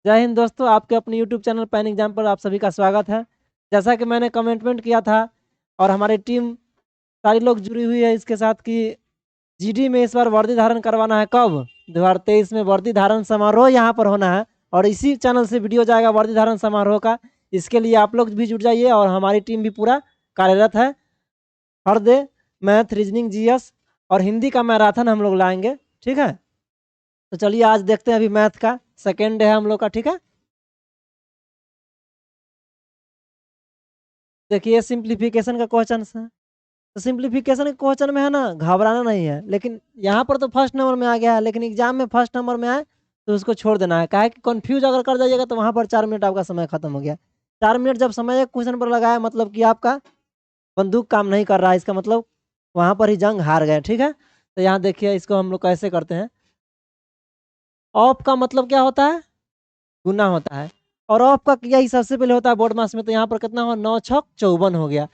जय हिंद दोस्तों, आपके अपने YouTube चैनल पैन एग्जाम पर आप सभी का स्वागत है। जैसा कि मैंने कमिटमेंट किया था और हमारी टीम सारी लोग जुड़ी हुई है इसके साथ कि जीडी में इस बार वर्दी धारण करवाना है। कब? 2023 में वर्दी धारण समारोह यहाँ पर होना है और इसी चैनल से वीडियो जाएगा वर्दी धारण समारोह का। इसके लिए आप लोग भी जुट जाइए और हमारी टीम भी पूरा कार्यरत है। हर डे मैथ, रीजनिंग, जीएस और हिंदी का मैराथन हम लोग लाएंगे। ठीक है, तो चलिए आज देखते हैं। अभी मैथ का सेकेंड डे है हम लोग का। ठीक है, देखिए सिंप्लीफिकेशन का क्वेश्चन है। तो सिंप्लीफिकेशन के क्वेश्चन में है ना, घबराना नहीं है। लेकिन यहाँ पर तो फर्स्ट नंबर में आ गया है, लेकिन एग्जाम में फर्स्ट नंबर में आए तो उसको छोड़ देना है। काहे कि कंफ्यूज अगर कर जाइएगा तो वहाँ पर 4 मिनट आपका समय खत्म हो गया। 4 मिनट जब समय एक क्वेश्चन पर लगाया मतलब कि आपका बंदूक काम नहीं कर रहा है, इसका मतलब वहाँ पर ही जंग हार गए। ठीक है, तो यहाँ देखिए इसको हम लोग कैसे करते हैं। ऑफ का मतलब क्या होता है? गुना होता है। और ऑफ का यही सबसे पहले होता है बोर्ड मास में। तो यहाँ पर कितना हो, 9 × 6 = 54 हो गया।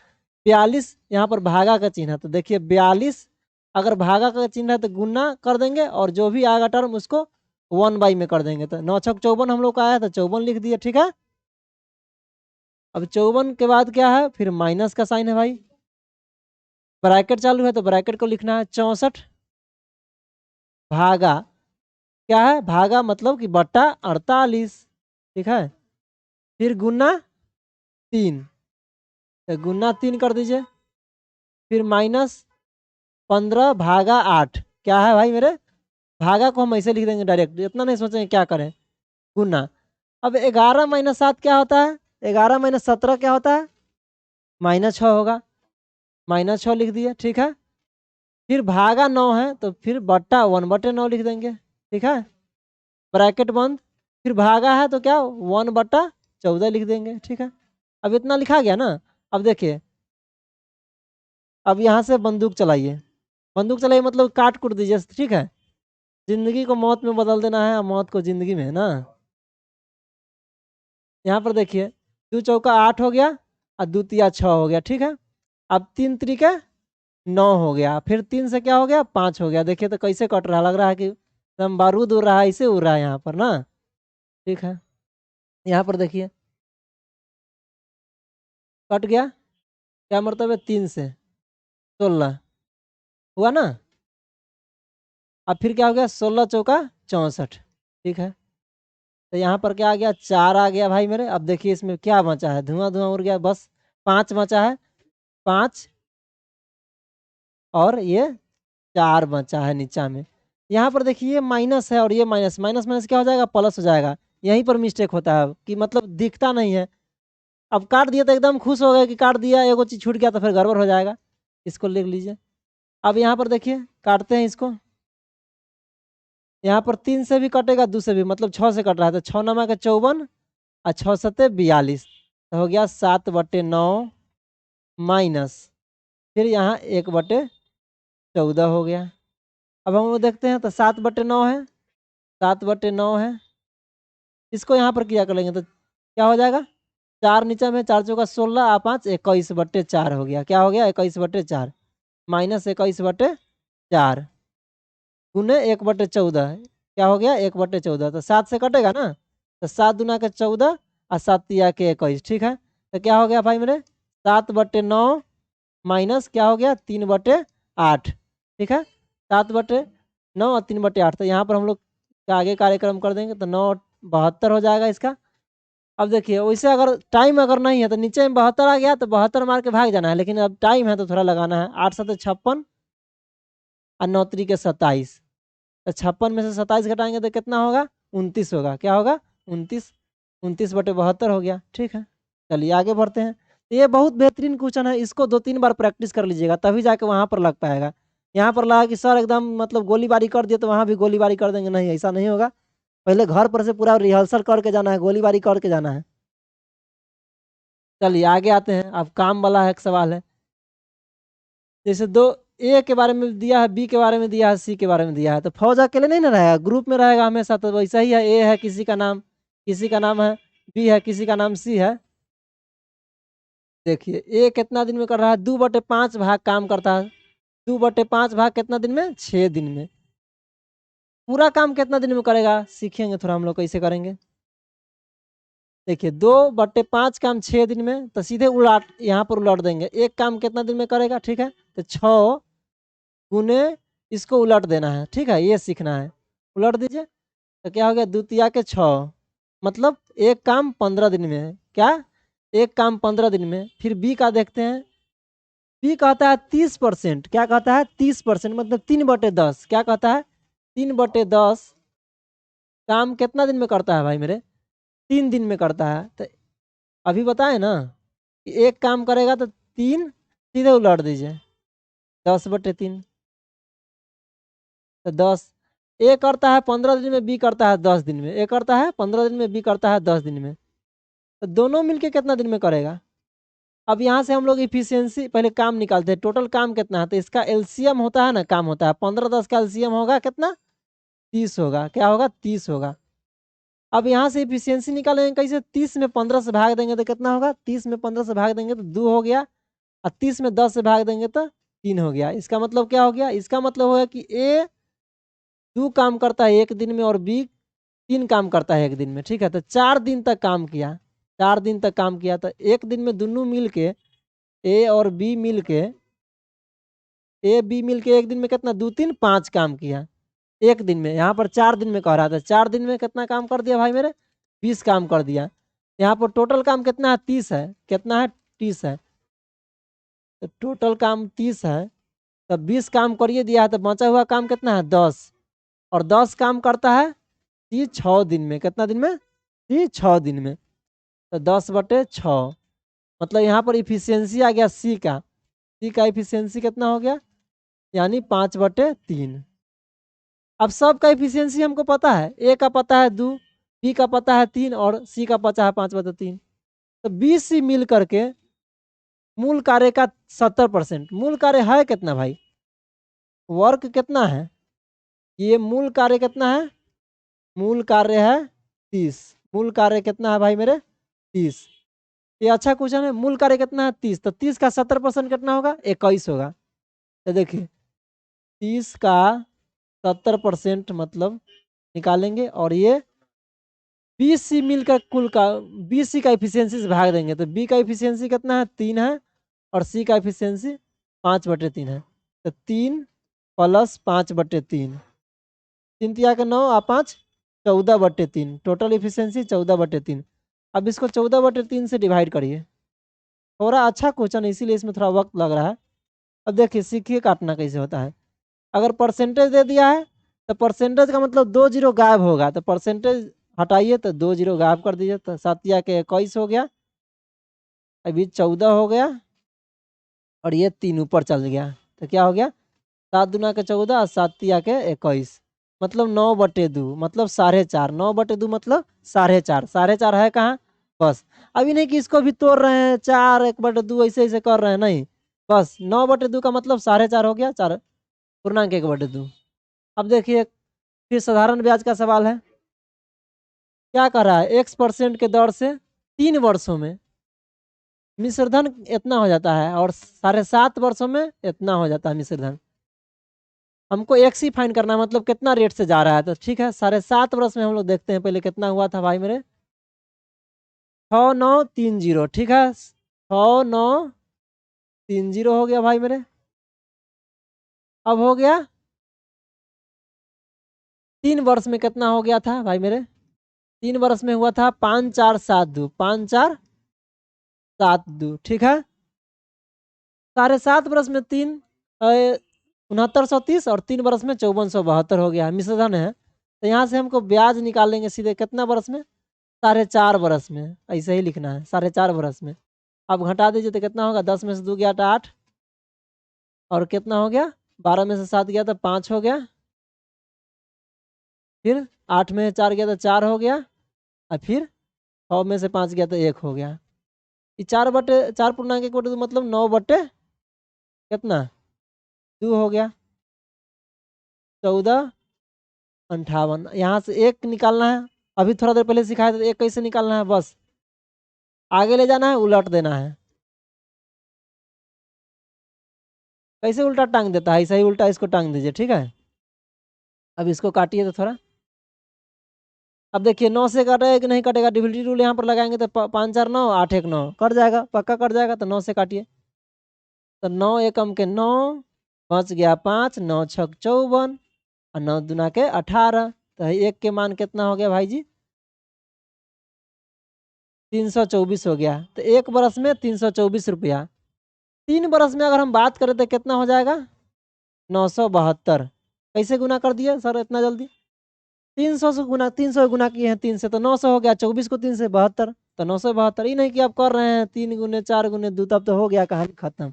42 यहाँ पर भागा का चिन्ह है, तो देखिए 42 अगर भागा का चिन्ह है तो गुना कर देंगे और जो भी आएगा टर्म उसको 1/, में कर देंगे। तो 9 × 6 = 54 हम लोग का आया, तो 54 लिख दिए। ठीक है, अब 54 के बाद क्या है, फिर माइनस का साइन है भाई। ब्रैकेट चालू है तो ब्रैकेट को लिखना है। 64 भागा क्या है, भागा मतलब कि बट्टा 48। ठीक है, फिर गुना 3, तो गुना 3 कर दीजिए। फिर -15 भागा 8 क्या है भाई मेरे, भागा को हम ऐसे लिख देंगे डायरेक्ट, इतना नहीं सोचेंगे क्या करें। गुना, अब 11 - 7 क्या होता है, 11 - 17 क्या होता है, -6 होगा। -6 लिख दिए। ठीक है, फिर भागा 9 है तो फिर बट्टा 1/9 लिख देंगे। ठीक है, ब्रैकेट बंद। फिर भागा है तो क्या, 1/14 लिख देंगे। ठीक है, अब इतना लिखा गया ना। अब देखिए, अब यहाँ से बंदूक चलाइए। बंदूक चलाइए मतलब काट कुट दीजिए। ठीक है, जिंदगी को मौत में बदल देना है और मौत को जिंदगी में, है ना। यहाँ पर देखिए 2 × 4 = 8 हो गया और 2 × 3 = 6 हो गया। ठीक है, अब 3 × 3 = 9 हो गया। फिर 3 से क्या हो गया, 5 हो गया। देखिए तो कैसे कट रहा, लग रहा है कि एकदम बारूद उड़ रहा है, इसे उड़ रहा है यहाँ पर ना। ठीक है, यहाँ पर देखिए कट गया। क्या मतलब है, 3 से 16 हुआ ना। अब फिर क्या हो गया, 16 × 4 = 64। ठीक है, तो यहाँ पर क्या आ गया, 4 आ गया भाई मेरे। अब देखिए इसमें क्या बचा है, धुआं धुआं उड़ गया, बस 5 बचा है। 5 और ये 4 बचा है नीचा में। यहाँ पर देखिए ये माइनस है और ये माइनस, माइनस माइनस क्या हो जाएगा, प्लस हो जाएगा। यहीं पर मिस्टेक होता है कि मतलब दिखता नहीं है। अब काट दिया तो एकदम खुश हो गए कि काट दिया, एगो चीज छूट गया, तो फिर गड़बड़ हो जाएगा। इसको लिख लीजिए। अब यहाँ पर देखिए काटते हैं इसको। यहाँ पर 3 से भी कटेगा, 2 से भी, मतलब 6 से कट रहा है। तो 6×9 = 54 और 6×7 = 42, तो हो गया 7/9 माइनस, फिर यहाँ 1/14 हो गया। अब हम लोग देखते हैं तो 7/9 है, 7/9 है। इसको यहाँ पर किया कर लेंगे तो क्या हो जाएगा, 4 नीचे में, 4 × 4 = 16 और 5 21/4 हो गया। क्या हो गया, 21/4 माइनस 21/4 गुने 1/14 क्या हो गया, 1/14। तो 7 से कटेगा ना, तो 7×2 = 14 और 7×3 = 21। ठीक है, तो क्या हो गया भाई मेरे, 7/9 माइनस क्या हो गया, 3/8। ठीक है, 7/9 और 3/8। तो यहाँ पर हम लोग आगे कार्यक्रम कर देंगे तो 9 72 हो जाएगा इसका। अब देखिए वैसे अगर टाइम अगर नहीं है तो नीचे में 72 आ गया तो 72 मार के भाग जाना है, लेकिन अब टाइम है तो थोड़ा लगाना है। 8×7 = 56 और 9×3 = 27। तो 56 में से 27 घटाएंगे तो कितना होगा, 29 होगा। क्या होगा, 29, 29/72 हो गया। ठीक है, चलिए आगे बढ़ते हैं। तो ये बहुत बेहतरीन क्वेश्चन है, इसको 2-3 बार प्रैक्टिस कर लीजिएगा तभी जाके वहाँ पर लग पाएगा। यहाँ पर लगा कि सर एकदम मतलब गोलीबारी कर दिए तो वहाँ भी गोलीबारी कर देंगे, नहीं ऐसा नहीं होगा। पहले घर पर से पूरा रिहर्सल करके जाना है, गोलीबारी करके जाना है। चलिए आगे आते हैं। अब काम वाला है एक सवाल है, जैसे दो ए के बारे में दिया है, बी के बारे में दिया है, सी के बारे में दिया है। तो फौज अकेले नहीं ना रहेगा, ग्रुप में रहेगा हमेशा। तो वैसा ही है, ए है किसी का नाम, किसी का नाम है बी है, किसी का नाम सी है। देखिए ए कितना दिन में कर रहा है, 2/5 भाग काम करता है। 2/5 भाग कितना दिन में, 6 दिन में। पूरा काम कितना दिन में करेगा, सीखेंगे थोड़ा हम लोग कैसे करेंगे। देखिए 2/5 काम 6 दिन में, तो सीधे उलट यहाँ पर उलट देंगे। एक काम कितना दिन में करेगा, ठीक है, तो 6 गुने इसको उलट देना है, ठीक है, ये सीखना है। उलट दीजिए तो क्या हो गया, द्वितीया के 6, मतलब एक काम 15 दिन में है। क्या, एक काम 15 दिन में। फिर बी का देखते हैं। बी कहता है 30%। क्या कहता है, 30%, मतलब 3/10। क्या कहता है, 3/10 काम कितना दिन में करता है भाई मेरे, 3 दिन में करता है। तो अभी बताए ना कि एक काम करेगा तो 3, सीधे उलट दीजिए, 10/3। तो 10, ए करता है 15 दिन में, बी करता है 10 दिन में। ए करता है 15 दिन में, बी करता है 10 दिन में। तो दोनों मिलके कितना दिन में करेगा। अब यहाँ से हम लोग इफिशियंसी पहले काम निकालते हैं, टोटल काम कितना है। तो इसका एलसीएम होता है ना, काम होता है 15-10 का एलसीएम होगा कितना, 30 होगा। क्या होगा, 30 होगा। अब यहाँ से इफिशियंसी निकालेंगे कैसे, 30 में 15 से भाग देंगे तो कितना होगा, 30 में 15 से भाग देंगे तो 2 हो गया, और 30 में 10 से भाग देंगे तो 3 हो गया। इसका मतलब क्या हो गया, इसका मतलब होगा कि ए 2 काम करता है एक दिन में और बी 3 काम करता है एक दिन में, ठीक है। तो 4 दिन तक काम किया, 4 दिन तक काम किया। तो एक दिन में दोनों मिल के, ए और बी मिल के, ए बी मिल के एक दिन में कितना, 2 3 5 काम किया एक दिन में। यहाँ पर 4 दिन में कह रहा था, 4 दिन में कितना काम कर दिया भाई मेरे, 20 काम कर दिया। यहाँ पर टोटल काम कितना है, 30 है। कितना है, 30 है। तो टोटल काम 30 है, तो 20 काम करिए दिया है, तो बचा हुआ काम कितना है, 10। और 10 काम करता है ये 6 दिन में। कितना दिन में, ये 6 दिन में। तो 10/6, मतलब यहाँ पर इफिशियंसी आ गया सी का। सी का इफिशियंसी कितना हो गया, यानी 5/3। अब सब का इफिशियंसी हमको पता है, ए का पता है 2, बी का पता है 3, और सी का पता है 5/3। तो बी सी मिल करके मूल कार्य का 70%। मूल कार्य है कितना भाई, वर्क कितना है, ये मूल कार्य कितना है, मूल कार्य है 30। मूल कार्य कितना है भाई मेरे, 30। ये अच्छा क्वेश्चन है। मूल कार्य कितना है, 30। तो 30 का 70% कितना होगा, 21 होगा। तो देखिए 30 का 70% मतलब निकालेंगे, और ये बी सी मिलकर कुल का, बी सी का इफिशियंसी से भाग देंगे। तो बी का इफिशियंसी कितना है, 3 है, और सी का इफिशियंसी 5/3 है। तो 3 + 5/3, 3 तिया के 9 और 5 14/3, टोटल इफिशियंसी 14/3। अब इसको 14/3 से डिवाइड करिए। थोड़ा अच्छा क्वेश्चन है, इसीलिए इसमें थोड़ा वक्त लग रहा है। अब देखिए सीखिए काटना कैसे होता है। अगर परसेंटेज दे दिया है, तो परसेंटेज का मतलब 2 जीरो गायब होगा। तो परसेंटेज हटाइए तो 2 जीरो गायब कर दीजिए। तो 7 के 21 हो गया, अभी 14 हो गया, और ये 3 ऊपर चल गया। तो क्या हो गया, 7 दूना के 14 और 7 के 21, मतलब 9/2, मतलब 4.5। 9/2 मतलब 4.5। 4.5 है कहाँ, बस। अभी नहीं कि इसको भी तोड़ रहे हैं, 4 1/2 ऐसे ऐसे कर रहे हैं, नहीं। बस 9/2 का मतलब 4.5 हो गया, 4.1/2। अब देखिए फिर साधारण ब्याज का सवाल है। क्या कर रहा है, X% के दर से 3 वर्षों में मिश्रधन इतना हो जाता है, और 7.5 वर्षों में इतना हो जाता है मिश्रधन। हमको एक्स ही फाइन करना है, मतलब कितना रेट से जा रहा है। तो ठीक है, 7.5 वर्ष में हम लोग देखते हैं पहले कितना हुआ था भाई मेरे, 6930, ठीक है, 6930 हो गया भाई मेरे। अब हो गया 3 वर्ष में कितना हो गया था भाई मेरे, 3 वर्ष में हुआ था 5472, 5472, ठीक है। 7.5 वर्ष में 3 6930, और 3 वर्ष में 5472 हो गया, मिश्रधन है। तो यहाँ से हमको ब्याज निकालेंगे सीधे, कितना वर्ष में, 4.5 वर्ष में। ऐसे ही लिखना है, 4.5 वर्ष में। अब घटा दीजिए तो कितना होगा, 10 में से 2 गया तो 8, और कितना हो गया, 12 में से 7 गया तो 5 हो गया, फिर 8 में से 4 गया तो 4 हो गया, और फिर 6 में से 5 गया तो 1 हो गया। ये 4/4 मतलब 9/, कितना, 2 हो गया, 1458। यहाँ से 1 निकालना है। अभी थोड़ा देर पहले सिखाया था 1 कैसे निकालना है, बस आगे ले जाना है, उलट देना है। कैसे उल्टा टांग देता है, ऐसा ही उल्टा इसको टांग दीजिए, ठीक है। अब इसको काटिए तो थोड़ा, अब देखिए 9 से कटेगा कि नहीं कटेगा, डिविडेंड रूल यहाँ पर लगाएंगे तो 5 4 9 8 1 9 कट जाएगा, पक्का कट जाएगा। तो 9 से काटिए, तो 9 एकम के 9, बच गया 5, 9 छक 54 और 9 दूना के 18। तो एक के मान कितना हो गया भाई जी, 324 हो गया। तो एक बरस में 324 रुपया। 3 बरस में अगर हम बात करें तो कितना हो जाएगा, 972। कैसे गुना कर दिए सर इतना जल्दी, 300 से गुना, 300 गुना किए हैं 3 से तो 900 हो गया, 24 को 3 से 72, तो 972। ये नहीं कि आप कर रहे हैं 3 गुने 4 गुने 2, तब तो हो गया कहानी खत्म।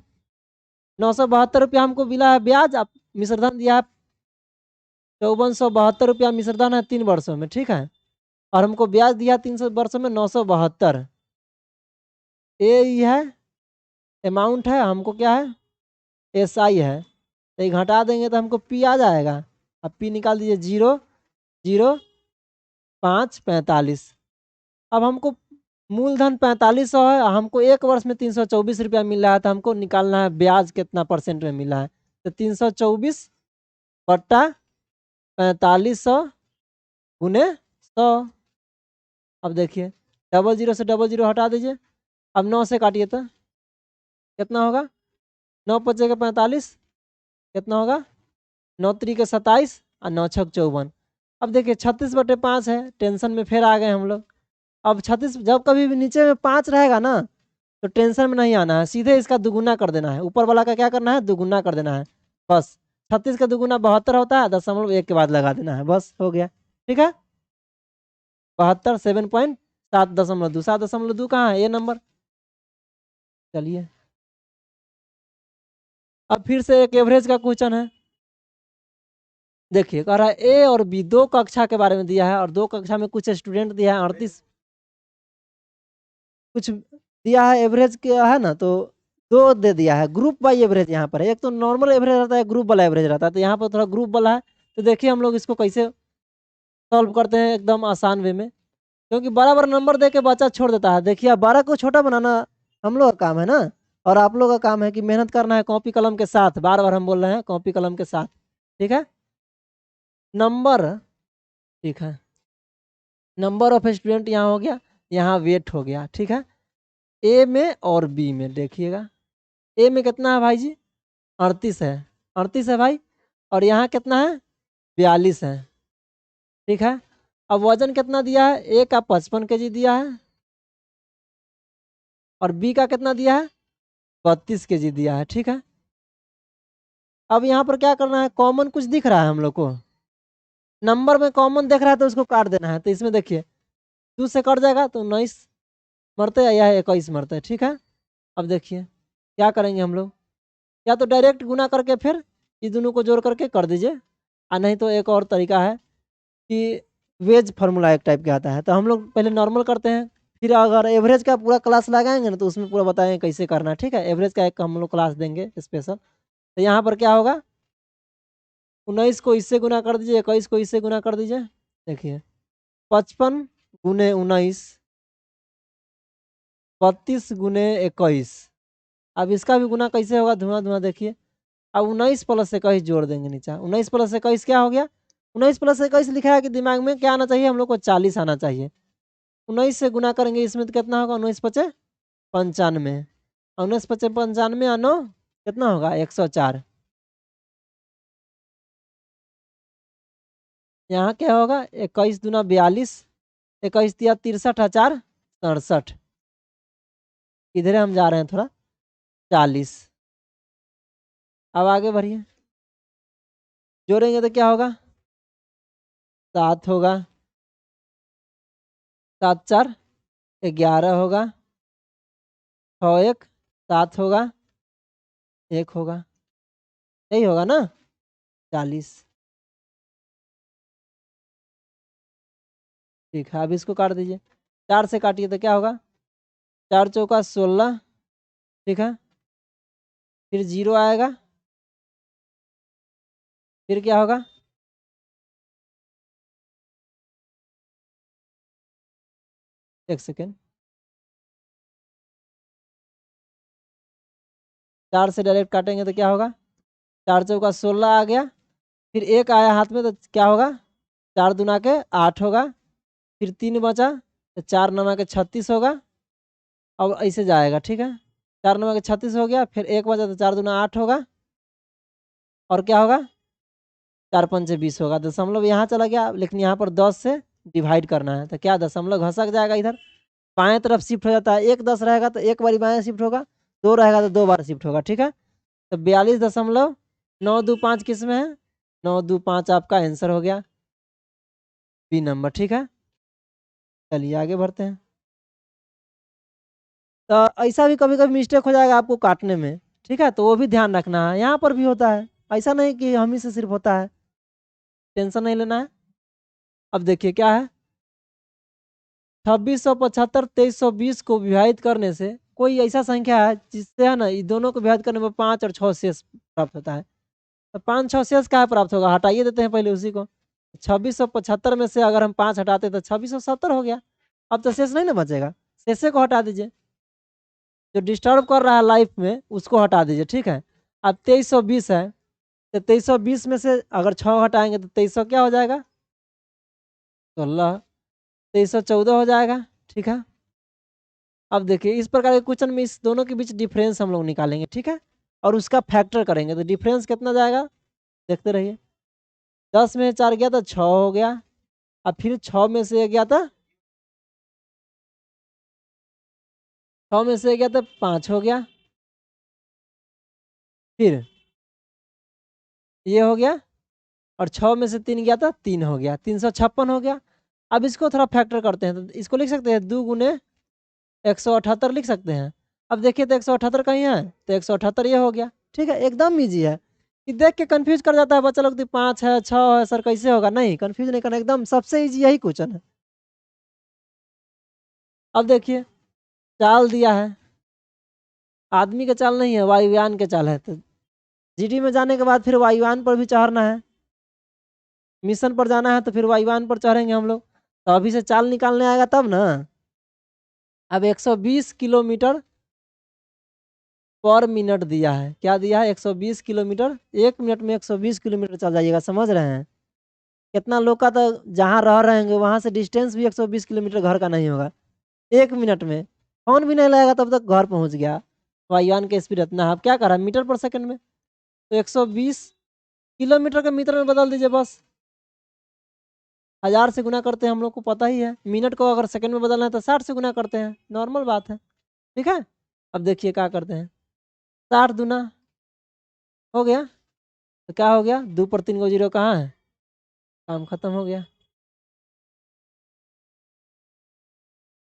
972 रुपया हमको मिला है ब्याज, आप मिश्रधन दिया है 5472 रुपया मिश्रधन है 3 वर्षों में, ठीक है। और हमको ब्याज दिया 300 वर्षों में 972। ये है अमाउंट है, हमको क्या है, SI है। तो ये घटा देंगे तो हमको P आ जाएगा। अब P निकाल दीजिए, 0,0545। अब हमको मूलधन 4500 है, हमको एक वर्ष में 324 रुपया मिल रहा है, तो हमको निकालना है ब्याज कितना परसेंट में मिला है। तो 324 बट्टा 4500 गुने 100। अब देखिए 00 से 00 हटा दीजिए, अब 9 से काटिए तो कितना होगा, 9 पचे के 45, कितना होगा, 9 3 के 27 और 9 छक 54। अब देखिए 36/5 है, टेंशन में फिर आ गए हम लोग। अब 36 जब कभी भी नीचे में 5 रहेगा ना तो टेंशन में नहीं आना है, सीधे इसका दुगुना कर देना है, ऊपर वाला का क्या करना है, दुगुना कर देना है बस। 36 का दुगुना 72 होता है, 0.1 के बाद लगा देना है, बस हो गया, ठीक है। 72 7.2, 7.2 कहाँ है, ये नंबर। चलिए अब फिर से एक एवरेज का क्वेश्चन है। देखिए कह रहा है A और B दो कक्षा के बारे में दिया है, और दो कक्षा में कुछ स्टूडेंट दिया है 38, कुछ दिया है एवरेज क्या है ना, तो दो दे दिया है। ग्रुप बाई एवरेज यहाँ पर है, एक तो नॉर्मल एवरेज रहता है, ग्रुप वाला एवरेज रहता है, तो यहाँ पर थोड़ा ग्रुप वाला है। तो देखिए हम लोग इसको कैसे सॉल्व करते हैं एकदम आसान वे में, क्योंकि बड़ा बड़ा नंबर दे के बच्चा छोड़ देता है। देखिए अब 12 को छोटा बनाना हम लोग का काम है ना, और आप लोग का काम है कि मेहनत करना है कॉपी कलम के साथ, बार बार हम बोल रहे हैं कॉपी कलम के साथ, ठीक है। नंबर, ठीक है, नंबर ऑफ स्टूडेंट यहाँ हो गया, यहाँ वेट हो गया, ठीक है। ए में और बी में देखिएगा, ए में कितना है भाई जी, 38 है, 38 है भाई, और यहाँ कितना है, 42 है, ठीक है। अब वजन कितना दिया है, ए का 55 kg दिया है, और बी का कितना दिया है, 32 kg दिया है, ठीक है। अब यहाँ पर क्या करना है, कॉमन कुछ दिख रहा है हम लोग को, नंबर में कॉमन दिख रहा है तो उसको काट देना है। तो इसमें देखिए 2 से कट जाएगा तो 19 मरते हैं या 21 मरते हैं, ठीक है। अब देखिए क्या करेंगे हम लोग, या तो डायरेक्ट गुना करके फिर ये दोनों को जोड़ करके कर दीजिए, और नहीं तो एक और तरीका है कि वेज फार्मूला एक टाइप का आता है। तो हम लोग पहले नॉर्मल करते हैं, फिर अगर एवरेज का पूरा क्लास लगाएंगे ना तो उसमें पूरा बताएंगे कैसे करना है, ठीक है। एवरेज का एक हम लोग क्लास देंगे स्पेशल। तो यहाँ पर क्या होगा, 19 को इससे गुना कर दीजिए, 21 को इससे गुना कर दीजिए। देखिए 55 गुने 19, 32 गुने 21। अब इसका भी गुना कैसे होगा, धुआं धुआं देखिए। अब 19 प्लस 21 जोड़ देंगे नीचे, 19 प्लस 21 क्या हो गया, 19 प्लस 21 लिखा है कि दिमाग में क्या आना चाहिए, हम लोग को 40 आना चाहिए। 19 से गुना करेंगे इसमें तो कितना होगा, 19 पचे 95, 19 पचे 95 और 9 कितना होगा, 104। यहाँ क्या होगा, 21 दूना 42, 21 दिया 63 और 4 67, इधर हम जा रहे हैं थोड़ा 40। अब आगे बढ़िए, जोड़ेंगे तो क्या होगा, 7 होगा, 7 4 11 होगा, 6 1 7 होगा, 1 होगा, यही होगा ना, 40। ठीक है, अब इसको काट दीजिए, 4 से काटिए तो क्या होगा, 4 चौका 16, ठीक है। फिर 0 आएगा, फिर क्या होगा, एक सेकेंड, 4 से डायरेक्ट काटेंगे तो क्या होगा, 4 चौका 16 आ गया, फिर 1 आया हाथ में तो क्या होगा, 4 दूना के 8 होगा, फिर 3 बचा तो 4 नमा के 36 होगा। अब ऐसे जाएगा, ठीक है। 4 नमा के 36 हो गया, फिर 1 बचा तो 4 दूना 8 होगा, और क्या होगा 4 पंचे 20 होगा। दशमलव यहाँ चला गया, लेकिन यहाँ पर 10 से डिवाइड करना है, तो क्या दशमलव घसक जाएगा इधर, बाएं तरफ शिफ्ट हो जाता है। 1 10 रहेगा तो एक बारी बाएं शिफ्ट होगा, 2 रहेगा तो 2 बार शिफ्ट होगा, ठीक है। तो 42.925 किस में है, 925 आपका आंसर हो गया, बी नंबर, ठीक है। चलिए आगे बढ़ते हैं। तो ऐसा भी कभी कभी मिस्टेक हो जाएगा आपको काटने में, ठीक है, तो वो भी ध्यान रखना है, यहाँ पर भी होता है, ऐसा नहीं कि हम ही से सिर्फ होता है, टेंशन नहीं लेना है। अब देखिए क्या है, 2675 2320 को विभाजित करने से कोई ऐसा संख्या है जिससे है ना, ये दोनों को विभाजित करने में 5 और 6 शेष प्राप्त होता है। तो 5 6 शेष क्या प्राप्त होगा, हटाइए देते हैं पहले उसी को। 2675 में से अगर हम 5 हटाते तो 2670 हो गया। अब तो शेष नहीं ना बचेगा, शेषे को हटा दीजिए, जो डिस्टर्ब कर रहा है लाइफ में उसको हटा दीजिए, ठीक है। अब 2320 है, तो 2320 में से अगर 6 हटाएंगे तो 2300 क्या हो जाएगा, 16, 2314 हो जाएगा, ठीक है। अब देखिए इस प्रकार के क्वेश्चन में इस दोनों के बीच डिफरेंस हम लोग निकालेंगे, ठीक है, और उसका फैक्टर करेंगे, तो डिफरेंस कितना जाएगा देखते रहिए। 10 में 4 गया तो 6 हो गया, अब फिर 6 में से 1 गया था, 6 में से 1 गया तो 5 हो गया, फिर ये हो गया, और 6 में से 3 गया था 3 हो गया, 356 हो गया। अब इसको थोड़ा फैक्टर करते हैं, तो इसको लिख सकते हैं 2 गुने 178 लिख सकते हैं। अब देखिए तो 178 कहीं है, तो 178 ये हो गया, ठीक है, एकदम ईजी है। कि देख के कंफ्यूज कर जाता है बच्चा लोग, तो 5 है 6 है सर कैसे होगा, नहीं कंफ्यूज नहीं करना, एकदम सबसे ईजी यही क्वेश्चन है। अब देखिए चाल दिया है, आदमी का चाल नहीं है, वायुयान के चाल है, तो जीडी में जाने के बाद फिर वायुयान पर भी चढ़ना है, मिशन पर जाना है तो फिर वायुयान पर चढ़ेंगे हम लोग, तो अभी से चाल निकालने आएगा तब ना। अब 120 किलोमीटर पर मिनट दिया है, क्या दिया है 120 किलोमीटर, 1 मिनट में 120 किलोमीटर चल जाइएगा, समझ रहे हैं। कितना लोग का तो जहाँ रह रहे हैं वहाँ से डिस्टेंस भी 120 किलोमीटर घर का नहीं होगा, 1 मिनट में फोन भी नहीं लगेगा तब तक घर पहुँच गया। वायुयान की स्पीड इतना है, अब क्या कर रहा है मीटर पर सेकंड में, तो 120 किलोमीटर का मीटर में बदल दीजिए बस, 1000 से गुना करते हैं, हम लोग को पता ही है। मिनट को अगर सेकंड में बदलना है तो 60 से गुना करते हैं, नॉर्मल बात है, ठीक है। अब देखिए क्या करते हैं, 60 दूना हो गया, तो क्या हो गया 2 पर 3 को 0 कहाँ है, काम खत्म हो गया।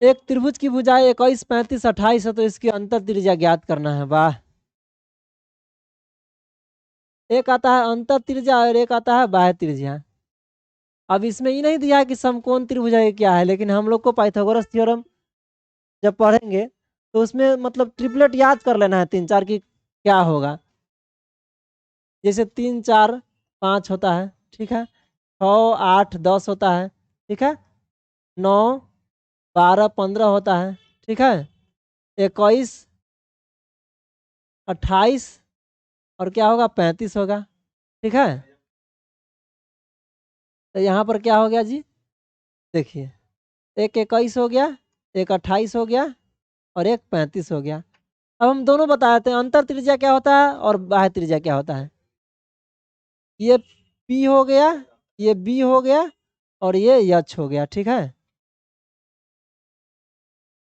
एक त्रिभुज की भुजाएं 21 35 28 है, तो इसकी अंतर त्रिज्या ज्ञात करना है, वाह। एक आता है अंतर त्रिज्या और एक आता है बाह्य त्रिज्या। अब इसमें ये नहीं दिया है कि समकोण त्रिभुजाएं क्या है, लेकिन हम लोग को पाइथागोरस थ्योरम जब पढ़ेंगे तो उसमें मतलब ट्रिपलेट याद कर लेना है 3 4 की क्या होगा, जैसे 3 4 5 होता है, ठीक है, 6 8 10 होता है, ठीक है, 9 12 15 होता है, ठीक है, 21 28 और क्या होगा 35 होगा, ठीक है। तो यहाँ पर क्या हो गया जी, देखिए एक 21 हो गया, एक 28 हो गया, और एक 35 हो गया। अब हम दोनों बता देते हैं अंतर त्रिज्या क्या होता है और बाह्य त्रिज्या क्या होता है। ये P हो गया, ये B हो गया, और ये H हो गया, ठीक है।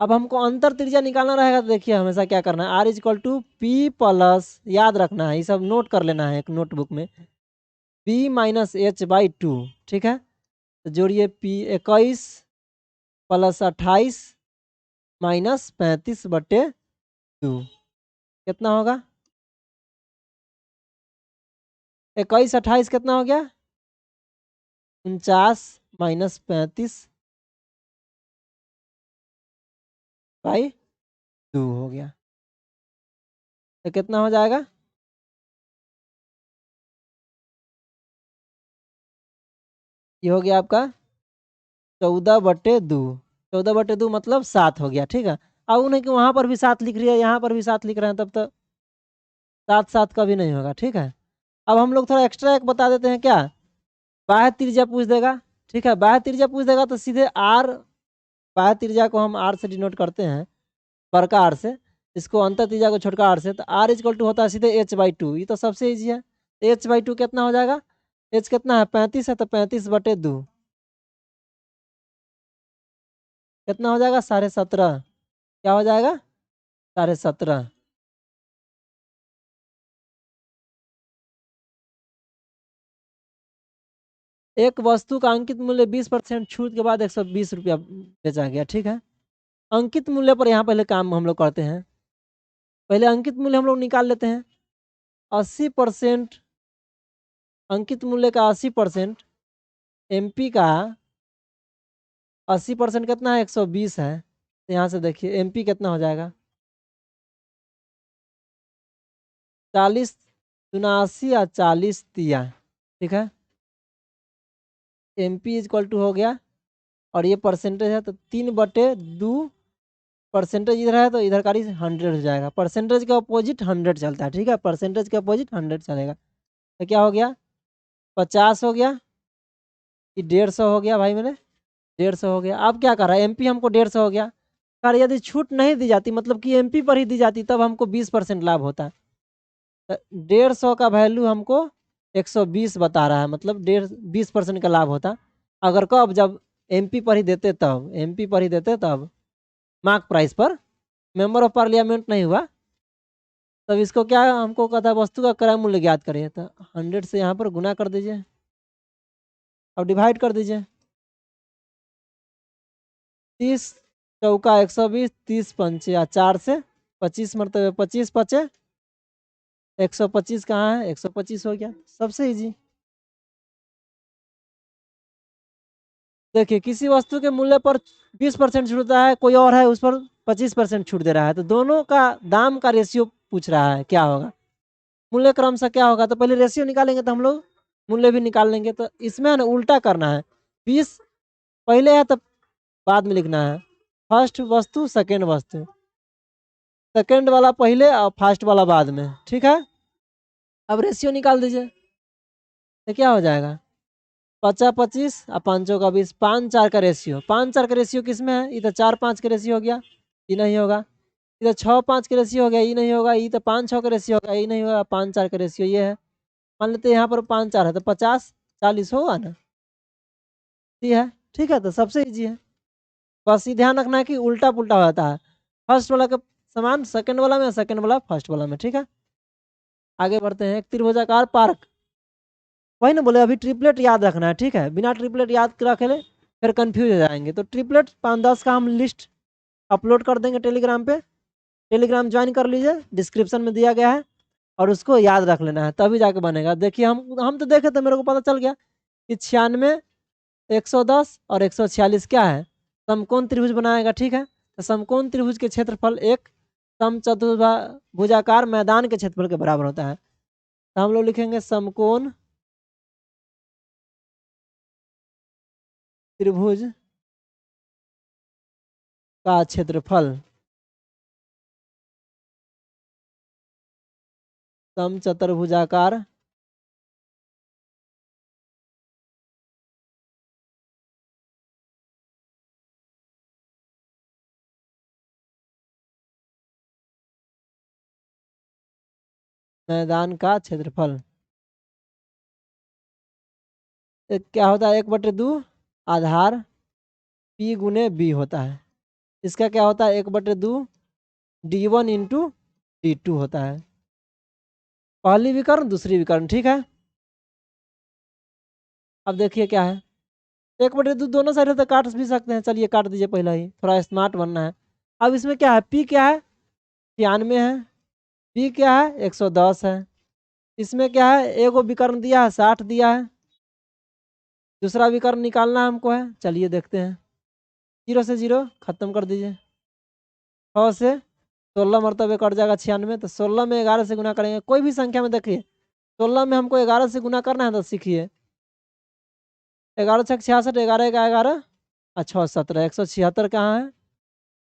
अब हमको अंतर त्रिज्या निकालना रहेगा, तो देखिए हमेशा क्या करना है, R equal to P plus, याद रखना है, ये सब नोट कर लेना है एक नोटबुक में, P माइनस H/2, ठीक है। तो जोड़िए P 21 प्लस 28 माइनस 35/2 कितना होगा, 21 28 कितना हो गया 49 माइनस 35/2 हो गया, तो कितना हो जाएगा, ये हो गया आपका 14/2, 14/2 मतलब 7 हो गया, ठीक है। अब उन्हें कि वहां पर भी 7 लिख रही है, यहाँ पर भी 7 लिख रहे हैं, तब तो 7 7 कभी नहीं होगा, ठीक है। अब हम लोग थोड़ा एक्स्ट्रा एक बता देते हैं, क्या बाह्य त्रिज्या पूछ देगा, ठीक है। बाह्य त्रिज्या पूछ देगा तो सीधे आर, बाह्य त्रिज्या को हम आर से डिनोट करते हैं, बड़का आर से, इसको अंतर त्रिज्या को छोटका आर से, तो आर इक्वल टू होता है सीधे h/2। ये तो सबसे ईजी है। h/2 कितना हो जाएगा, h कितना है 35 है, तो 35/2 कितना हो जाएगा 17.5। क्या हो जाएगा 17.5। एक वस्तु का अंकित मूल्य 20% छूट के बाद 120 रुपया बेचा गया। ठीक है, अंकित मूल्य पर यहाँ पहले काम हम लोग करते हैं। पहले अंकित मूल्य हम लोग निकाल लेते हैं। 80% अंकित मूल्य का 80% MP का 80% कितना है 120 है। तो यहाँ से देखिए MP कितना हो जाएगा 40 79 या 40 तिया। ठीक है, MP इक्वल टू हो गया, और ये परसेंटेज है तो 3/2 परसेंटेज इधर है तो इधर का 100 हो जाएगा। परसेंटेज के अपोजिट 100 चलता है। ठीक है, परसेंटेज के अपोजिट 100 चलेगा। तो क्या हो गया 50 हो गया कि 150 हो गया भाई मेरे, 150 हो गया। अब क्या कर रहा है MP हमको 150 हो गया। सर यदि छूट नहीं दी जाती, मतलब कि MP पर ही दी जाती, तब हमको 20% लाभ होता। तो 150 का वैल्यू हमको 120 बता रहा है, मतलब 20% का लाभ होता। अगर कब, जब MP पर ही देते तब, MP पर ही देते तब, मार्क प्राइस पर, मेंबर ऑफ पार्लियामेंट नहीं हुआ तब। इसको क्या हमको कहता है, वस्तु का क्रय मूल्य ज्ञात करिए। तो 100 से यहाँ पर गुना कर दीजिए, अब डिवाइड कर दीजिए। 30 चौका 120, 30 पंचे या 4 से 25 मरतबे 25 पचे 125 कहाँ है 125 हो गया। सबसे इजी। देखिए किसी वस्तु के मूल्य पर 20% छूट रहा है, कोई और है उस पर 25% छूट दे रहा है, तो दोनों का दाम का रेशियो पूछ रहा है, क्या होगा मूल्य क्रम से क्या होगा। तो पहले रेशियो निकालेंगे तो हम लोग मूल्य भी निकाल लेंगे। तो इसमें है ना उल्टा करना है, 20 पहले है तो बाद में लिखना है। फर्स्ट वस्तु सेकेंड वस्तु, सेकेंड वाला पहले और फर्स्ट वाला बाद में। ठीक है, अब रेशियो निकाल दीजिए तो क्या हो जाएगा 50-25 और 5 का 20, 5-4 का रेशियो। 5-4 का रेशियो किस में है, इधर 4-5 का रेशियो हो गया, ये नहीं होगा। इधर 6-5 का रेशियो हो गया, ये नहीं होगा। ये तो 5-6 का रेशियो होगा, ये नहीं होगा। 5-4 का रेशियो ये है। मान लेते हैं यहाँ पर 5-4 है तो 50-40 होगा ना, ठीक है। ठीक है, तो सबसे ईजी है। बस ये ध्यान रखना है कि उल्टा पुल्टा होता है, फर्स्ट वाला का समान सेकंड वाला में, सेकंड वाला फर्स्ट वाला में। ठीक है, आगे बढ़ते हैं। एक त्रिभुजाकार पार्क, वही ना बोले अभी ट्रिपलेट याद रखना है। ठीक है, बिना ट्रिपलेट याद रखे फिर कंफ्यूज हो जाएंगे। तो ट्रिपलेट 5-10 का हम लिस्ट अपलोड कर देंगे टेलीग्राम पे, टेलीग्राम ज्वाइन कर लीजिए, डिस्क्रिप्शन में दिया गया है, और उसको याद रख लेना है, तभी जाके बनेगा। देखिए हम तो देखे तो मेरे को पता चल गया कि 96, 110 और 146 क्या है, समकोण त्रिभुज बनाएगा। ठीक है, तो समकोण त्रिभुज के क्षेत्रफल एक समचतुर्भुजाकार मैदान के क्षेत्रफल के बराबर होता है। तो हम लोग लिखेंगे समकोण त्रिभुज का क्षेत्रफल समचतुर्भुजाकार मैदान का क्षेत्रफल क्या होता है 1/2 आधार P गुने B होता है। इसका क्या होता है 1/2 D1 इंटू D2 होता है, पहली विकर्ण दूसरी विकर्ण। ठीक है, अब देखिए क्या है 1/2 दोनों साइड से काट भी सकते हैं। चलिए काट दीजिए, पहला ही थोड़ा स्मार्ट बनना है। अब इसमें क्या है P क्या है 96 है, B क्या है 110 है। इसमें क्या है एगो विकर्ण दिया है 60 दिया है, दूसरा विकर्ण निकालना हमको है। चलिए देखते हैं, 0 से 0 खत्म कर दीजिए, 6 से 16 मरतबे कट जाएगा 96। तो 16 में 11 से गुना करेंगे, कोई भी संख्या में देखिए 16 में हमको 11 से गुना करना है। तो सीखिए 11 6 66, 11 का 11 और 6 17, 176 कहाँ है,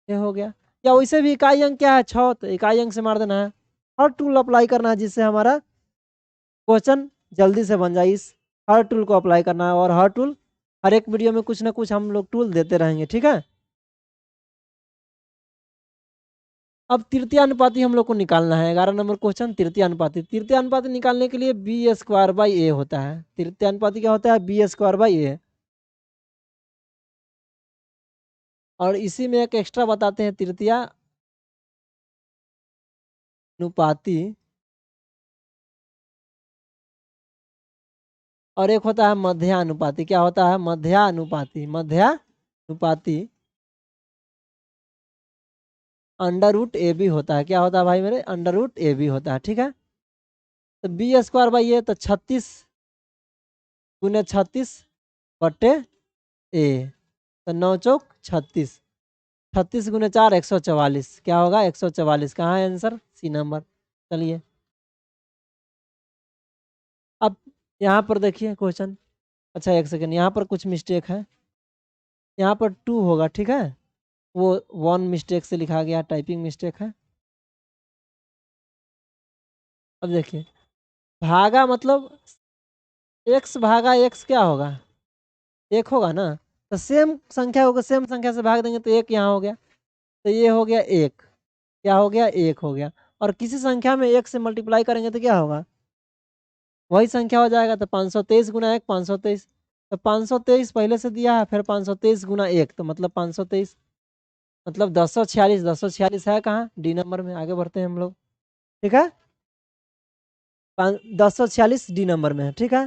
ये हो गया। या वैसे भी इकाई अंक क्या है 6, तो इकाई अंक से मार देना है। हर टूल अप्लाई करना है जिससे हमारा क्वेश्चन जल्दी से बन जाए। इस हर टूल को अप्लाई करना है, और हर टूल हर एक वीडियो में कुछ ना कुछ हम लोग टूल देते रहेंगे, ठीक है। अब तृतीय अनुपाती हम लोग को निकालना है, 11 नंबर क्वेश्चन तृतीय अनुपाती। तृतीय अनुपाती निकालने के लिए बी स्क्वायर बाई ए होता है। तृतीय अनुपाती क्या होता है? बी स्क्वायर बाई ए। और इसी में एक एक्स्ट्रा बताते हैं, तृतीय अनुपाती और एक होता है मध्यानुपाती। क्या होता है? मध्यानुपाती। मध्यानुपाती अंडर रूट ए बी होता है। क्या होता है भाई मेरे? अंडर रूट ए बी होता है, ठीक है। तो बी स्क्वायर बाई ए तो 36 गुने 36 बटे ए, तो 9 चौक 36, 36 गुने 4 144। क्या होगा? 144। कहाँ है आंसर? सी नंबर। चलिए अब यहाँ पर देखिए क्वेश्चन। अच्छा एक सेकेंड, यहाँ पर कुछ मिस्टेक है। यहाँ पर 2 होगा, ठीक है। वो 1 मिस्टेक से लिखा गया, टाइपिंग मिस्टेक है। अब देखिए भागा मतलब x भागा x क्या होगा? 1 होगा ना। तो सेम संख्या होगा, सेम संख्या से भाग देंगे तो 1 यहाँ हो गया, तो ये हो गया 1। क्या हो गया? 1 हो गया। और किसी संख्या में 1 से मल्टीप्लाई करेंगे तो क्या होगा? वही संख्या हो जाएगा। तो 523 गुना 1 523, तो 523 पहले से दिया है, फिर 523 गुना 1 तो मतलब 523, मतलब 1046। 1046 है कहाँ? डी नंबर में। आगे बढ़ते हैं हम लोग, ठीक है। 1046 डी नंबर में है, ठीक है।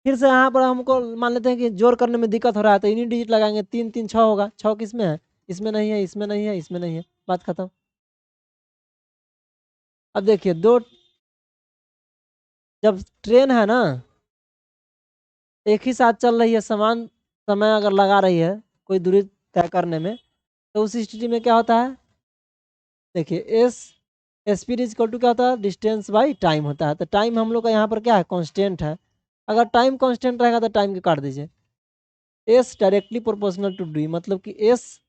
फिर से यहाँ पर हमको मान लेते हैं कि जोड़ करने में दिक्कत हो रहा है, तो इन्हीं डिजिट लगाएंगे। 3 3 6 होगा। 6 किस में है? इसमें नहीं है, इसमें नहीं है, इसमें नहीं है, बात खत्म। अब देखिए दो, जब ट्रेन है ना एक ही साथ चल रही है, समान समय अगर लगा रही है कोई दूरी तय करने में, तो उस स्थिति में क्या होता है? देखिए S speed is equal to क्या होता है? डिस्टेंस बाई टाइम होता है। तो टाइम हम लोग का यहाँ पर क्या है? कांस्टेंट है। अगर टाइम कांस्टेंट रहेगा तो टाइम के काट दीजिए। S directly proportional to D, मतलब कि एस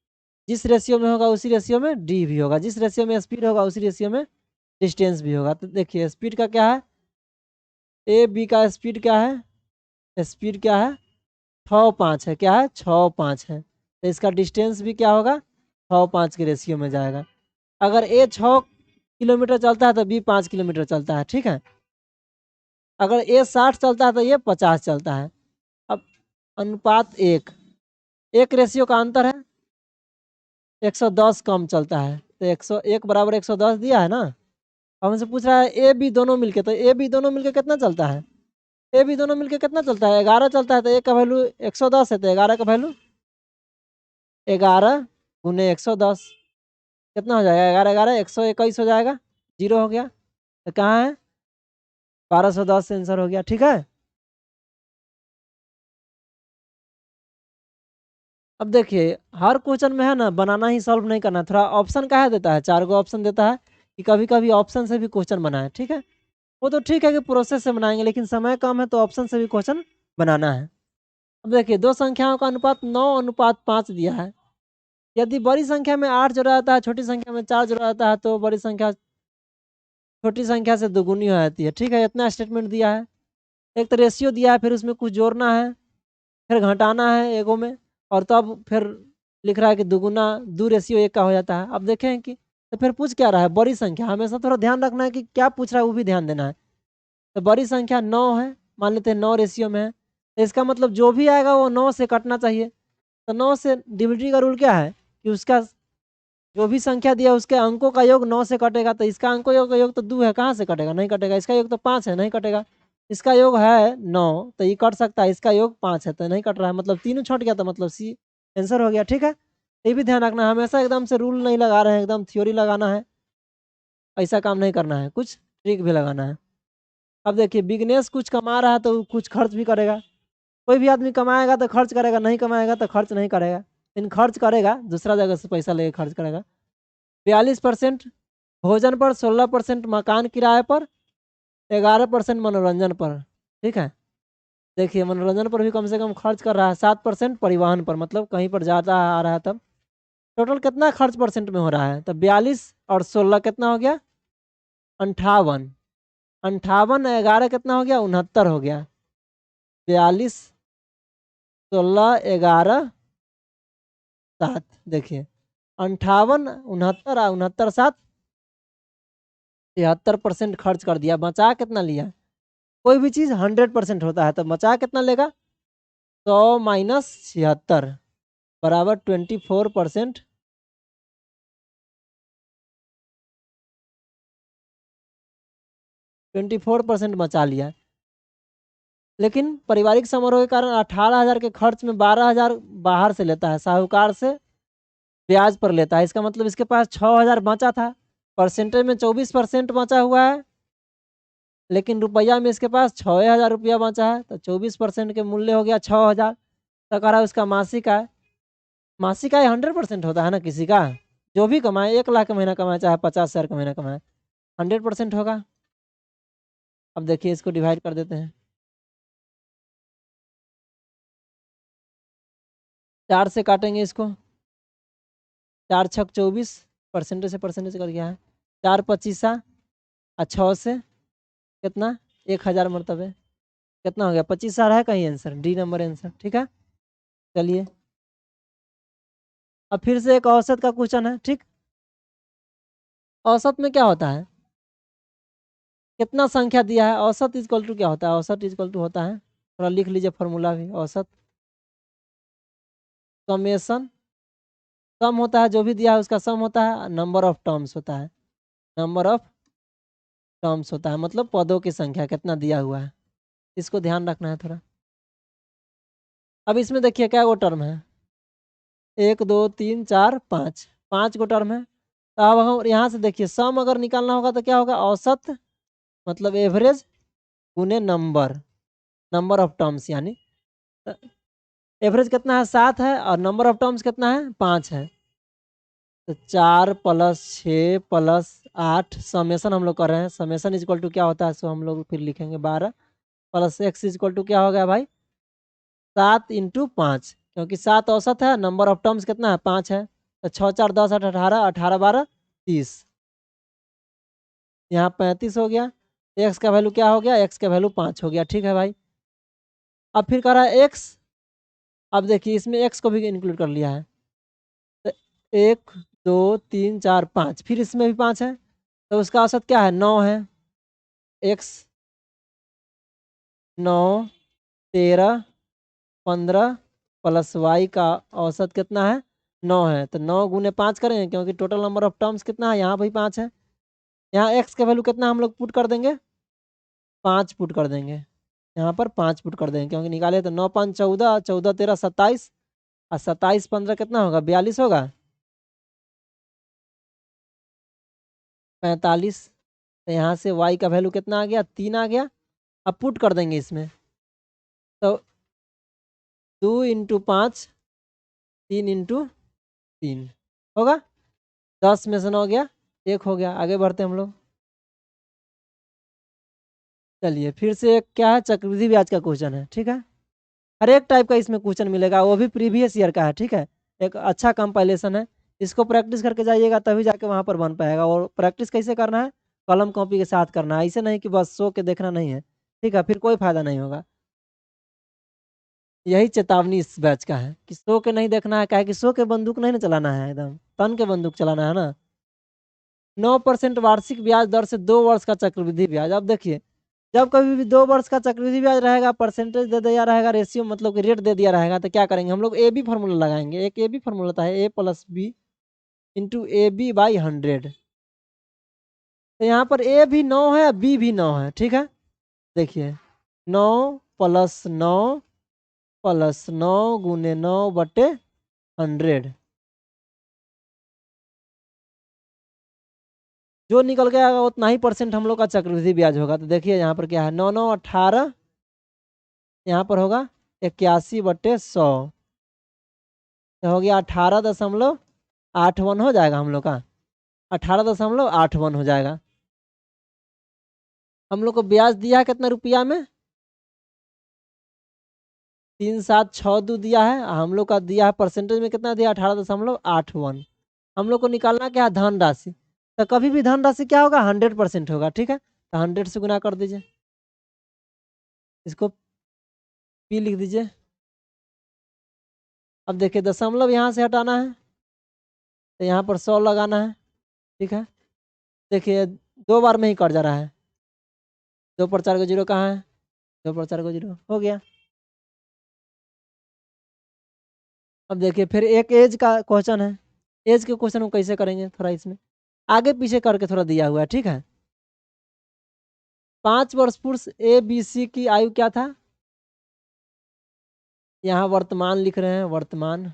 जिस रेशियो में होगा उसी रेशियो में डी भी होगा, जिस रेशियो में स्पीड होगा उसी रेशियो में डिस्टेंस भी होगा। तो देखिए स्पीड का क्या है? ए बी का स्पीड क्या है? स्पीड क्या है? 6 5 है। क्या है? 6 5 है। तो इसका डिस्टेंस भी क्या होगा? 6 5 के रेशियो में जाएगा। अगर ए 6 किलोमीटर चलता है तो बी 5 किलोमीटर चलता है, ठीक है। अगर ए 60 चलता है तो ये 50 चलता है। अब अनुपात 1, एक रेशियो का अंतर है, 110 कम चलता है, तो 101 बराबर 110 दिया है ना। अब हमसे पूछ रहा है ए बी दोनों मिलके, तो ए बी दोनों मिलके कितना चलता है? ए बी दोनों मिलके कितना चलता है? 11 चलता है। तो ए का वैल्यू 110 है, तो 11 का वैल्यू 11 गुने 110 कितना हो जाएगा? 11 11 121 हो जाएगा, जीरो हो गया। तो कहाँ है? 1210 आंसर हो गया, ठीक है। अब देखिए हर क्वेश्चन में है ना बनाना ही सॉल्व नहीं करना, थोड़ा ऑप्शन का है देता है, 4 गो ऑप्शन देता है कि कभी कभी ऑप्शन से भी क्वेश्चन बनाए, ठीक है। वो तो ठीक है कि प्रोसेस से बनाएंगे, लेकिन समय कम है तो ऑप्शन से भी क्वेश्चन बनाना है। अब देखिए दो संख्याओं का अनुपात 9:5 दिया है। यदि बड़ी संख्या में 8 जोड़ा जाता है, छोटी संख्या में 4 जोड़ा जाता है, तो बड़ी संख्या छोटी संख्या से दोगुनी हो जाती है, ठीक है। इतना स्टेटमेंट दिया है। एक तो रेशियो दिया है, फिर उसमें कुछ जोड़ना है, फिर घटाना है एगो में, और तब फिर लिख रहा है कि दुगुना 2 रेशियो 1 का हो जाता है। अब देखें कि तो फिर पूछ क्या रहा है? बड़ी संख्या। हमेशा थोड़ा ध्यान रखना है कि क्या पूछ रहा है, वो भी ध्यान देना है। तो बड़ी संख्या 9 है, मान लेते हैं 9 रेशियो में है, तो इसका मतलब जो भी आएगा वो 9 से कटना चाहिए। तो 9 से डिविजन का रूल क्या है कि उसका जो भी संख्या दिया उसके अंकों का योग 9 से कटेगा। तो इसका अंकों योग का योग तो 2 है, कहाँ से कटेगा? नहीं कटेगा। इसका योग तो 5 है, नहीं कटेगा। इसका योग है 9, तो ये कट सकता है। इसका योग 5 है तो नहीं कट रहा है, मतलब तीनों छट गया, तो मतलब सी आंसर हो गया, ठीक है। ये भी ध्यान रखना है, हमेशा एकदम से रूल नहीं लगा रहे हैं, एकदम थ्योरी लगाना है, ऐसा काम नहीं करना है, कुछ ट्रिक भी लगाना है। अब देखिए बिजनेस कुछ कमा रहा है तो कुछ खर्च भी करेगा। कोई भी आदमी कमाएगा तो खर्च करेगा, नहीं कमाएगा तो खर्च नहीं करेगा, लेकिन खर्च करेगा दूसरा जगह से पैसा लेके खर्च करेगा। 42% भोजन पर, 16% मकान किराए पर, 11% मनोरंजन पर, ठीक है। देखिए मनोरंजन पर भी कम से कम खर्च कर रहा है। 7% परिवहन पर, मतलब कहीं पर जाता है आ रहा है तब। टोटल कितना खर्च परसेंट में हो रहा है? तो 42 और 16 कितना हो गया? 58। 58 11 कितना हो गया? 69 हो गया। 42 16, 11, 7। देखिए 58, 69 और 69, 7, 73% खर्च कर दिया। बचा कितना लिया? कोई भी चीज़ 100% होता है तो बचा कितना लेगा? 100 माइनस 76 बराबर 24%। 24% बचा लिया। लेकिन पारिवारिक समारोह के कारण 18,000 के खर्च में 12,000 बाहर से लेता है, साहूकार से ब्याज पर लेता है। इसका मतलब इसके पास 6,000 बचा था। परसेंटेज में 24% बचा हुआ है, लेकिन रुपया में इसके पास 6,000 रुपया बचा है, तो 24% के मूल्य हो गया 6,000। तो कह रहा है उसका मासिक आय। मासिक आय 100% होता है ना किसी का, जो भी कमाए, 1 लाख का महीना कमाए चाहे 50,000 का महीना कमाए, 100% होगा। अब देखिए इसको डिवाइड कर देते हैं। 4 से काटेंगे इसको, 4 छक 24, परसेंटेज से परसेंटेज कर गया है। 4 पचीसा और 6 से कितना? 1,000 मरतबे कितना हो गया? 25,000 है कहीं आंसर, डी नंबर आंसर। ठीक है, चलिए अब फिर से एक औसत का क्वेश्चन है। ठीक, औसत में क्या होता है? कितना संख्या दिया है? औसत इजकल टू क्या होता है? औसत इजकल टू होता है, थोड़ा लिख लीजिए फॉर्मूला भी। औसत समेशन, सम होता है, जो भी दिया है उसका सम होता है, नंबर ऑफ टर्म्स होता है। नंबर ऑफ टर्म्स होता है मतलब पदों की संख्या कितना दिया हुआ है, इसको ध्यान रखना है थोड़ा। अब इसमें देखिए क्या वो टर्म है? 1 2 3 4 5, 5 गो टर्म है। तो अब हम यहाँ से देखिए सम अगर निकालना होगा तो क्या होगा? औसत मतलब एवरेज गुने नंबर, नंबर ऑफ टर्म्स यानी एवरेज कितना है? 7 है और नंबर ऑफ टर्म्स कितना है? 5 है। तो 4 + 6 + 8 समेशन हम लोग कर रहे हैं। समेशन इज इक्वल टू क्या होता है सो हम लोग फिर लिखेंगे 12 + x इज इक्वल टू क्या हो गया भाई? 7 × 5, क्योंकि 7 औसत है, नंबर ऑफ टर्म्स कितना है? 5 है। तो 6 4 10 8 18, 18 12 30, यहाँ 35 हो गया। एक्स का वैल्यू क्या हो गया? एक्स का वैल्यू 5 हो गया। ठीक है भाई, अब फिर कह रहा है एक्स। अब देखिए इसमें एक्स को भी इंक्लूड कर लिया है। तो 1 2 3 4 5, फिर इसमें भी 5 है, तो उसका औसत क्या है? 9 है। एक्स 9 13 15 + वाई का औसत कितना है? 9 है। तो 9 × 5 करेंगे, क्योंकि टोटल नंबर ऑफ टर्म्स कितना है? यहाँ भी 5 है। यहाँ एक्स का वैल्यू कितना हम लोग पुट कर देंगे? 5 पुट कर देंगे, यहाँ पर 5 पुट कर देंगे, क्योंकि निकाले तो 9 5 14, 14 13 27 और 27 15 कितना होगा? 42 होगा। 45। तो यहाँ से y का वैल्यू कितना आ गया? 3 आ गया। अब पुट कर देंगे इसमें, तो 2 × 5 3 × 3 होगा। 10 में से 9 गया, 1 हो गया। आगे बढ़ते हम लोग। चलिए फिर से एक क्या है? चक्रवृद्धि ब्याज का क्वेश्चन है। ठीक है, हर एक टाइप का इसमें क्वेश्चन मिलेगा, वो भी प्रीवियस ईयर का है। ठीक है, एक अच्छा कंपाइलेशन है, इसको प्रैक्टिस करके जाइएगा तभी जाके वहाँ पर बन पाएगा। और प्रैक्टिस कैसे करना है? कलम कॉपी के साथ करना है, ऐसे नहीं कि बस सो के देखना नहीं है। ठीक है, फिर कोई फायदा नहीं होगा। यही चेतावनी इस बैच का है कि सो के नहीं देखना है, क्या कि सो के बंदूक नहीं ना चलाना है, एकदम तन के बंदूक चलाना है ना। 9% वार्षिक ब्याज दर से 2 वर्ष का चक्रवृद्धि ब्याज। अब देखिए जब कभी भी 2 वर्ष का चक्रवृद्धि ब्याज रहेगा, परसेंटेज दे दिया रहेगा, रेशियो मतलब कि रेट दे दिया रहेगा, तो क्या करेंगे हम लोग? ए बी फार्मूला लगाएंगे। एक ए बी फार्मूला होता है, A + B × AB/100। तो यहाँ पर ए भी 9 है, बी भी 9 है। ठीक है, देखिए 9 + 9 + 9 × 9/100, जो निकल गया उतना ही परसेंट हम लोग का चक्रवृद्धि ब्याज होगा। तो देखिए यहाँ पर क्या है? 9 9 18, यहाँ पर होगा 81/100, तो हो गया 18.81 हो जाएगा हम लोग का, 18.81 हो जाएगा। हम लोग को ब्याज दिया है कितना रुपया में? 3,762 दिया है। हम लोग का दिया है परसेंटेज में कितना दिया? 18.81। हम लोग को निकालना क्या है? धनराशि। तो कभी भी धनराशि क्या होगा? 100% होगा। ठीक है, तो 100 से गुना कर दीजिए, इसको P लिख दीजिए। अब देखिए दशमलव यहाँ से हटाना है तो यहाँ पर 100 लगाना है, ठीक है। देखिए 2 बार में ही कट जा रहा है, 2 पर 4 को 0 कहाँ है, 2 पर 4 को 0 हो गया। अब देखिए फिर एक एज का क्वेश्चन है, एज के क्वेश्चन को कैसे करेंगे, थोड़ा इसमें आगे पीछे करके थोड़ा दिया हुआ है, ठीक है। 5 वर्ष पुरुष ABC की आयु क्या था, यहाँ वर्तमान लिख रहे हैं, वर्तमान।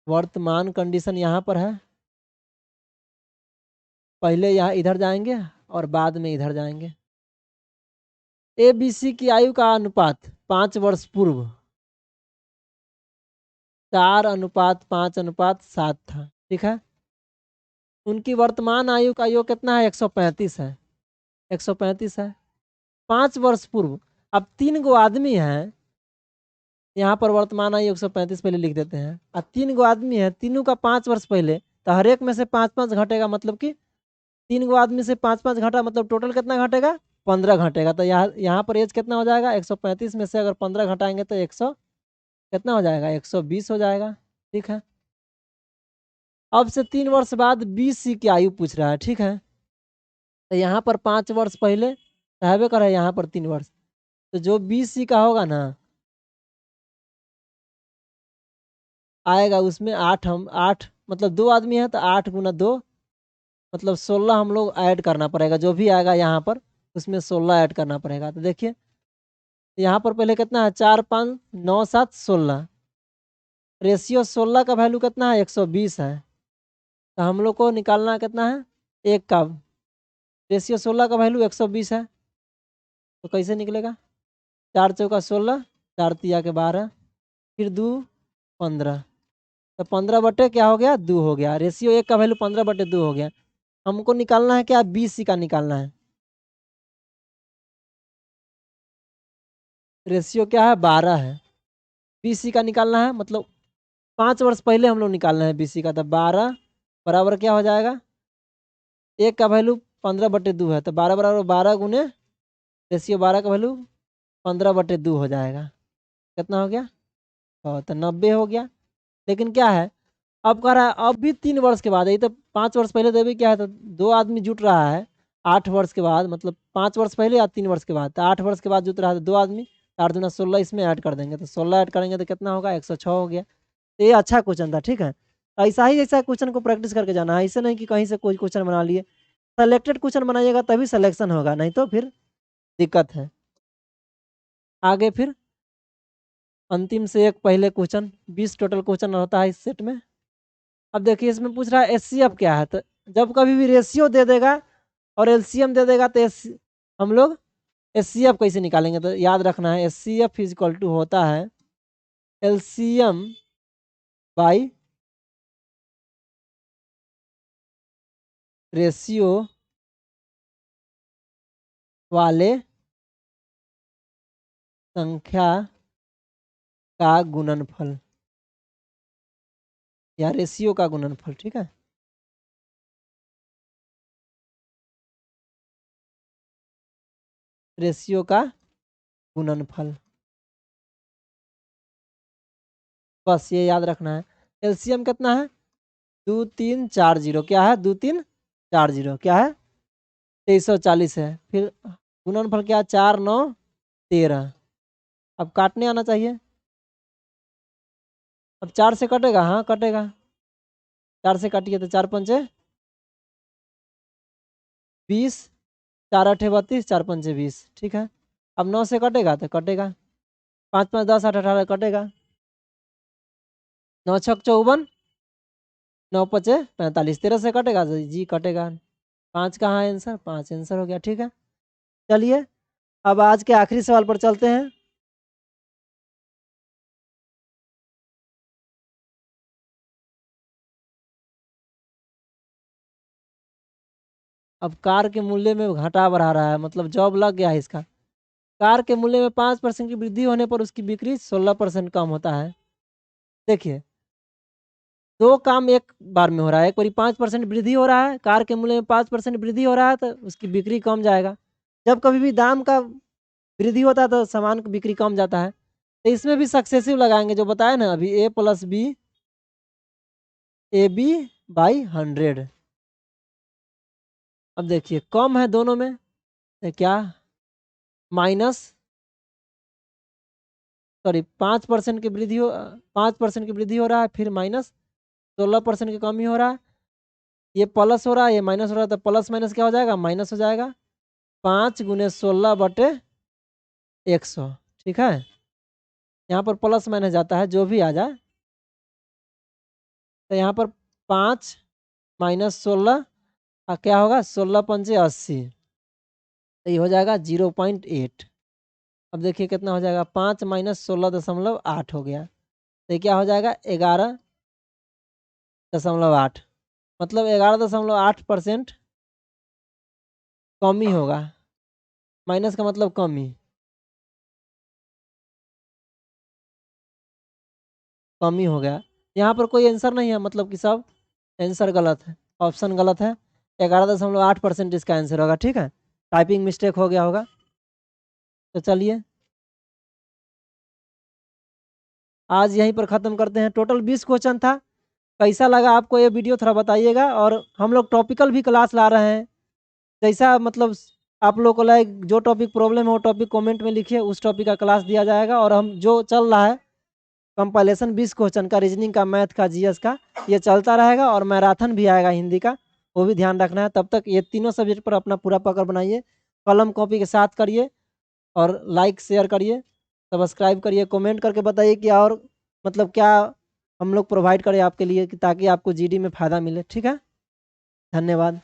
वर्तमान कंडीशन यहाँ पर है, पहले यहाँ इधर जाएंगे और बाद में इधर जाएंगे। ABC की आयु का अनुपात 5 वर्ष पूर्व 4:5:7 था, ठीक है। उनकी वर्तमान आयु का योग कितना है, 135 है, 135 है 5 वर्ष पूर्व। अब 3 गो आदमी हैं, यहाँ पर वर्तमान आयु 135 पहले लिख देते हैं, और 3 गो आदमी है, तीनों का 5 वर्ष पहले, तो हर एक में से 5-5 घटेगा, मतलब कि 3 गो आदमी से 5-5 घटा, मतलब टोटल कितना घटेगा, 15 घटेगा। तो यहाँ पर एज कितना हो जाएगा, 135 में से अगर 15 घटाएंगे तो 100 कितना हो जाएगा, 120 हो जाएगा, ठीक है। अब से 3 वर्ष बाद BC की आयु पूछ रहा है, ठीक है। तो यहाँ पर 5 वर्ष पहले रहबे करे, यहाँ पर 3 वर्ष, तो जो BC का होगा ना आएगा उसमें 8 मतलब 2 आदमी है तो 8 गुना 2 मतलब 16 हम लोग ऐड करना पड़ेगा, जो भी आएगा यहाँ पर उसमें 16 ऐड करना पड़ेगा। तो देखिए यहाँ पर पहले कितना है, 4 5 9 7 16, रेशियो 16 का वैल्यू कितना है, 120 है। तो हम लोग को निकालना कितना है, एक का रेशियो 16 का वैल्यू 120 है, तो कैसे निकलेगा, 4 चौका 16, 4 तिया के 12, फिर 2 15, तो 15/2 क्या हो गया, 2 हो गया। रेशियो 1 का वैल्यू 15/2 हो गया। हमको निकालना है क्या, BC का निकालना है। रेशियो क्या है, 12 है। BC का निकालना है, मतलब 5 वर्ष पहले हम लोग निकालना है BC का, तो 12 बराबर क्या हो जाएगा, 1 का वैल्यू 15/2 है, तो 12 बराबर 12 गुने रेशियो 12 का वैल्यू 15/2 हो जाएगा। कितना हो गया, तो 90 हो गया। लेकिन क्या है, अब कह रहा है अब भी 3 वर्ष के बाद, यही तो 5 वर्ष पहले तो अभी क्या है, तो 2 आदमी जुट रहा है 8 वर्ष के बाद, मतलब 5 वर्ष पहले या 3 वर्ष के बाद, तो 8 वर्ष के बाद जुट रहा है तो 2 आदमी, 8 दूना 16 इसमें ऐड कर देंगे, तो 16 ऐड करेंगे तो कितना होगा, 106 हो गया। तो ये अच्छा क्वेश्चन था, ठीक है। ऐसा ही ऐसा क्वेश्चन को प्रैक्टिस करके जाना है, ऐसे नहीं कि कहीं से कोई क्वेश्चन बना लिए, सेलेक्टेड क्वेश्चन बनाइएगा तभी सिलेक्शन होगा, नहीं तो फिर दिक्कत है। आगे फिर अंतिम से एक पहले क्वेश्चन, 20 टोटल क्वेश्चन रहता है इस सेट में। अब देखिए इसमें पूछ रहा है HCF क्या है, तो जब कभी भी रेशियो दे देगा और LCM दे देगा तो हम लोग HCF कैसे निकालेंगे, तो याद रखना है HCF इक्वल टू होता है LCM बाई रेशियो वाले संख्या का गुणनफल या रेशियो का गुणनफल, ठीक है। रेशियो का गुणनफल, बस ये याद रखना है। LCM कितना है, 2 3 4 0, क्या है 2 3 4 0, क्या है 2340 है। फिर गुणनफल क्या है, 4 9 13। अब काटने आना चाहिए, अब 4 से कटेगा, हाँ कटेगा, 4 से काटिए तो 4 पंचे 20, 4 8 32, 4 पंचे 20, ठीक है। अब 9 से कटेगा तो कटेगा, 5 5 10 8 18 कटेगा, 9 6 54, 9 5 45, 13 से कटेगा तो जी कटेगा, 5 कहाँ है आंसर, 5 आंसर हो गया, ठीक है। चलिए अब आज के आखिरी सवाल पर चलते हैं। अब कार के मूल्य में घटा बढ़ा रहा है, मतलब जॉब लग गया है इसका। कार के मूल्य में 5% की वृद्धि होने पर उसकी बिक्री 16% कम होता है। देखिए 2 काम एक बार में हो रहा है, एक बार 5% वृद्धि हो रहा है, कार के मूल्य में 5% वृद्धि हो रहा है तो उसकी बिक्री कम जाएगा। जब कभी भी दाम का वृद्धि होता है तो सामान की बिक्री कम जाता है। तो इसमें भी सक्सेसिव लगाएंगे जो बताया ना अभी, A plus B, A B by 100। अब देखिए कम है दोनों में, तो क्या माइनस, सॉरी 5% की वृद्धि हो, 5% की वृद्धि हो रहा है, फिर माइनस 16% की कमी हो रहा है, ये प्लस हो रहा है, ये माइनस हो रहा है, तो प्लस माइनस क्या हो जाएगा, माइनस हो जाएगा। 5 × 16/100, ठीक है। यहाँ पर प्लस माइनस जाता है, जो भी आ जाए। तो यहाँ पर 5 - 16 क्या होगा, 16×5 = 80, तो ये हो जाएगा 0.8। अब देखिए कितना हो जाएगा, 5 - 16.8 हो गया, तो ये क्या हो जाएगा 11.8, मतलब 11.8% कमी होगा। माइनस का मतलब कमी, कमी हो गया। यहाँ पर कोई आंसर नहीं है, मतलब कि सब आंसर गलत है, ऑप्शन गलत है। 11.8% इसका आंसर होगा, ठीक है। टाइपिंग मिस्टेक हो गया होगा। तो चलिए आज यहीं पर ख़त्म करते हैं। टोटल 20 क्वेश्चन था। कैसा लगा आपको ये वीडियो थोड़ा बताइएगा। और हम लोग टॉपिकल भी क्लास ला रहे हैं, जैसा मतलब आप लोग को लगे, जो टॉपिक प्रॉब्लम है वो टॉपिक कमेंट में लिखिए, उस टॉपिक का क्लास दिया जाएगा। और हम जो चल रहा है कंपाइलेशन 20 क्वेश्चन का, रीजनिंग का, मैथ का, जीएस का, ये चलता रहेगा। और मैराथन भी आएगा हिंदी का, वो भी ध्यान रखना है। तब तक ये तीनों सब्जेक्ट पर अपना पूरा पकड़ बनाइए, कलम कॉपी के साथ करिए, और लाइक शेयर करिए, सब्सक्राइब करिए, कमेंट करके बताइए कि और मतलब क्या हम लोग प्रोवाइड करें आपके लिए, कि ताकि आपको जीडी में फ़ायदा मिले, ठीक है। धन्यवाद।